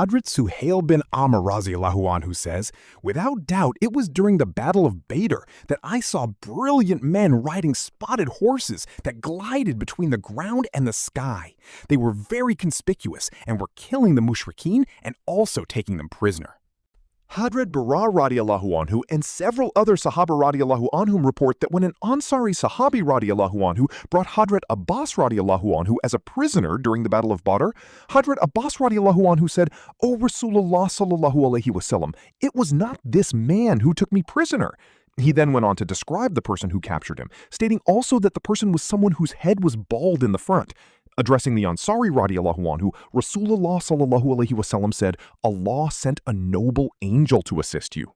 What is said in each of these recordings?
Hadrat Suhail bin Amr radiallahu anhu says, "Without doubt, it was during the Battle of Badr that I saw brilliant men riding spotted horses that glided between the ground and the sky. They were very conspicuous and were killing the mushrikeen and also taking them prisoner." Hadrat Bara radiallahu anhu and several other Sahaba radiallahu anhum report that when an Ansari Sahabi radiallahu anhu brought Hadrat Abbas radiallahu anhu as a prisoner during the Battle of Badr, Hadrat Abbas radiallahu anhu said, "O Rasulullah sallallahu alaihi wasallam, it was not this man who took me prisoner." He then went on to describe the person who captured him, stating also that the person was someone whose head was bald in the front. Addressing the Ansari radiallahu anhu, Rasulullah sallallahu alaihi wasallam said, "Allah sent a noble angel to assist you."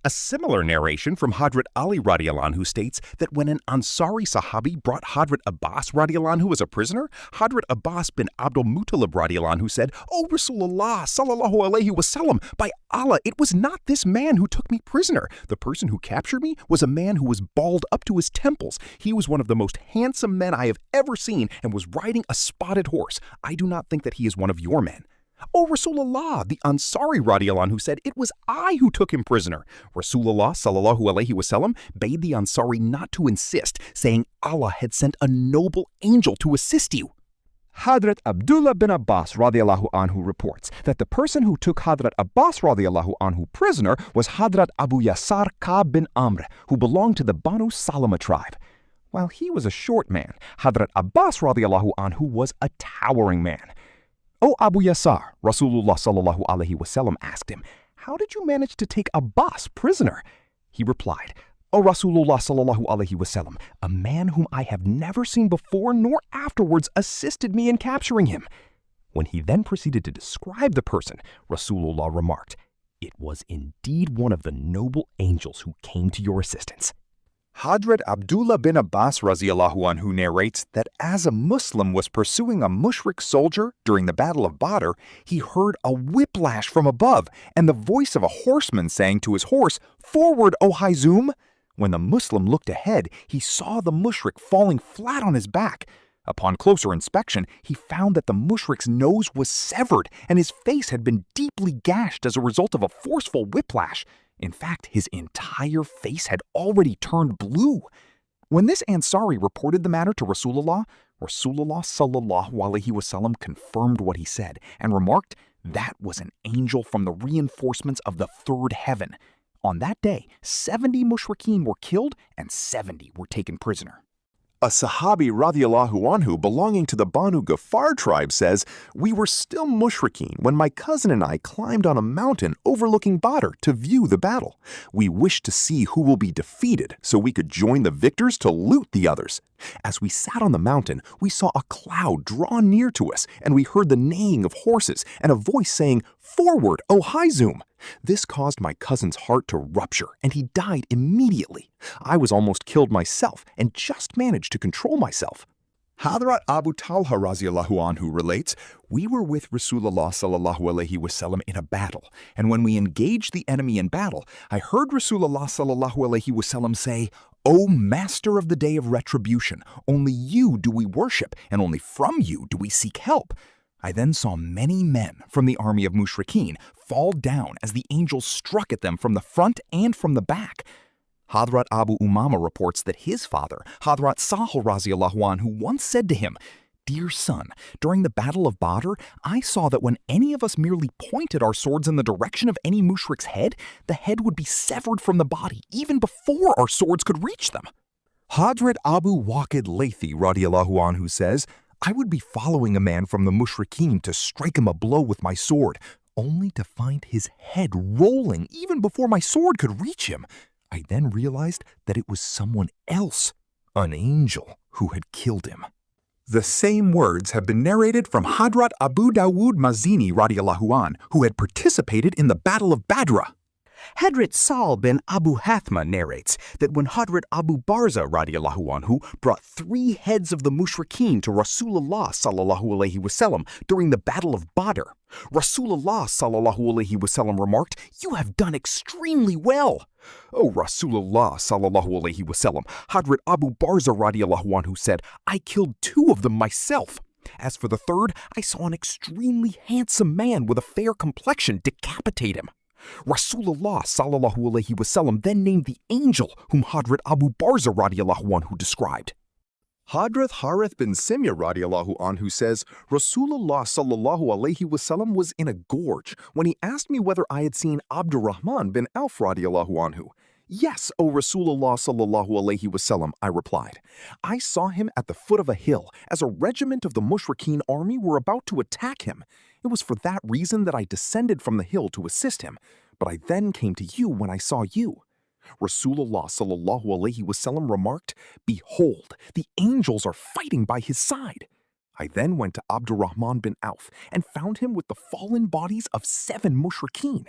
A similar narration from Hadrat Ali radiallahu anhu states that when an Ansari Sahabi brought Hadrat Abbas radiallahu anhu as a prisoner, Hadrat Abbas bin Abdul Muttalib radiallahu anhu said, "O Rasulullah sallallahu alaihi wasallam, by Allah, it was not this man who took me prisoner. The person who captured me was a man who was bald up to his temples. He was one of the most handsome men I have ever seen and was riding a spotted horse. I do not think that he is one of your men." "O Rasulullah," the Ansari radiallahu anhu said, "it was I who took him prisoner." Rasulullah sallallahu alaihi wasallam bade the Ansari not to insist, saying Allah had sent a noble angel to assist you. Hadrat Abdullah bin Abbas radiallahu anhu reports that the person who took Hadrat Abbas radiallahu anhu prisoner was Hadrat Abu Yasar Ka'b bin Amr, who belonged to the Banu Salama tribe. While he was a short man, Hadrat Abbas radiallahu anhu was a towering man. "O Abu Yasar," Rasulullah sallallahu alaihi wasallam asked him, "how did you manage to take Abbas prisoner?" He replied, "O Rasulullah sallallahu alaihi wasallam, a man whom I have never seen before nor afterwards assisted me in capturing him." When he then proceeded to describe the person, Rasulullah remarked, "It was indeed one of the noble angels who came to your assistance." Hadrat Abdullah bin Abbas radiallahu anhu narrates that as a Muslim was pursuing a mushrik soldier during the Battle of Badr, he heard a whiplash from above and the voice of a horseman saying to his horse, "Forward, O Hayzum!" When the Muslim looked ahead, he saw the mushrik falling flat on his back. Upon closer inspection, he found that the mushrik's nose was severed and his face had been deeply gashed as a result of a forceful whiplash. In fact, his entire face had already turned blue. When this Ansari reported the matter to Rasulullah, Rasulullah sallallahu alaihi wasallam confirmed what he said and remarked, "That was an angel from the reinforcements of the third heaven." On that day, 70 mushrikeen were killed and 70 were taken prisoner. A Sahabi radiallahu anhu belonging to the Banu Ghaffar tribe says, "We were still mushrikeen when my cousin and I climbed on a mountain overlooking Badr to view the battle. We wished to see who will be defeated so we could join the victors to loot the others. As we sat on the mountain, we saw a cloud draw near to us and we heard the neighing of horses and a voice saying, 'Forward, O Hayzum!' This caused my cousin's heart to rupture and he died immediately. I was almost killed myself and just managed to control myself." Hadrat Abu Talha radiallahu anhu relates, "We were with Rasulullah sallallahu alaihi wasallam in a battle, and when we engaged the enemy in battle, I heard Rasulullah sallallahu alaihi wasallam say, 'O Master of the Day of Retribution, only you do we worship, and only from you do we seek help.' I then saw many men from the army of Mushrikeen fall down as the angels struck at them from the front and from the back." Hadrat Abu Umama reports that his father, Hadrat Sahal radiallahu anhu, once said to him, "Dear son, during the Battle of Badr, I saw that when any of us merely pointed our swords in the direction of any mushrik's head, the head would be severed from the body even before our swords could reach them." Hadrat Abu Waqid Laythi radiallahu anhu says, "I would be following a man from the mushrikeen to strike him a blow with my sword, only to find his head rolling even before my sword could reach him. I then realized that it was someone else, an angel, who had killed him." The same words have been narrated from Hadrat Abu Dawud Mazini radiallahu an, who had participated in the Battle of Badr. Hadrat Sal bin Abu Hathma narrates that when Hadrat Abu Barza radiallahu anhu brought 3 heads of the mushrikeen to Rasulullah sallallahu alaihi wasallam during the Battle of Badr, Rasulullah sallallahu alaihi wasallam remarked, "You have done extremely well." "O Rasulullah sallallahu alaihi wasallam," Hadrat Abu Barza radiallahu anhu said, "I killed 2 of them myself." As for the third, I saw an extremely handsome man with a fair complexion decapitated him. Rasulullah sallallahu alaihi wasallam then named the angel whom Hadrat Abu Barza radiallahu anhu described. Hadrat Harith bin Simya radiallahu anhu says, Rasulullah sallallahu alaihi wasallam was in a gorge when he asked me whether I had seen Abdurrahman bin Auf radiallahu anhu. Yes, O Rasulullah sallallahu alaihi wasallam, I replied. I saw him at the foot of a hill as a regiment of the Mushrikeen army were about to attack him. It was for that reason that I descended from the hill to assist him, but I then came to you when I saw you. Rasulullah sallallahu alaihi wasallam remarked, Behold, the angels are fighting by his side. I then went to Abdurrahman bin Auf and found him with the fallen bodies of 7 Mushrikeen.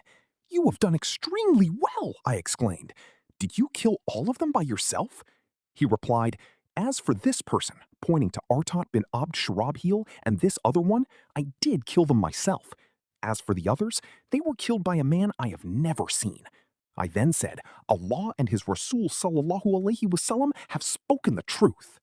You have done extremely well, I exclaimed. Did you kill all of them by yourself? He replied, As for this person, pointing to Artat bin Abd Shurabheel and this other one, I did kill them myself. As for the others, they were killed by a man I have never seen. I then said, Allah and His Rasul sallallahu alaihi wasallam have spoken the truth.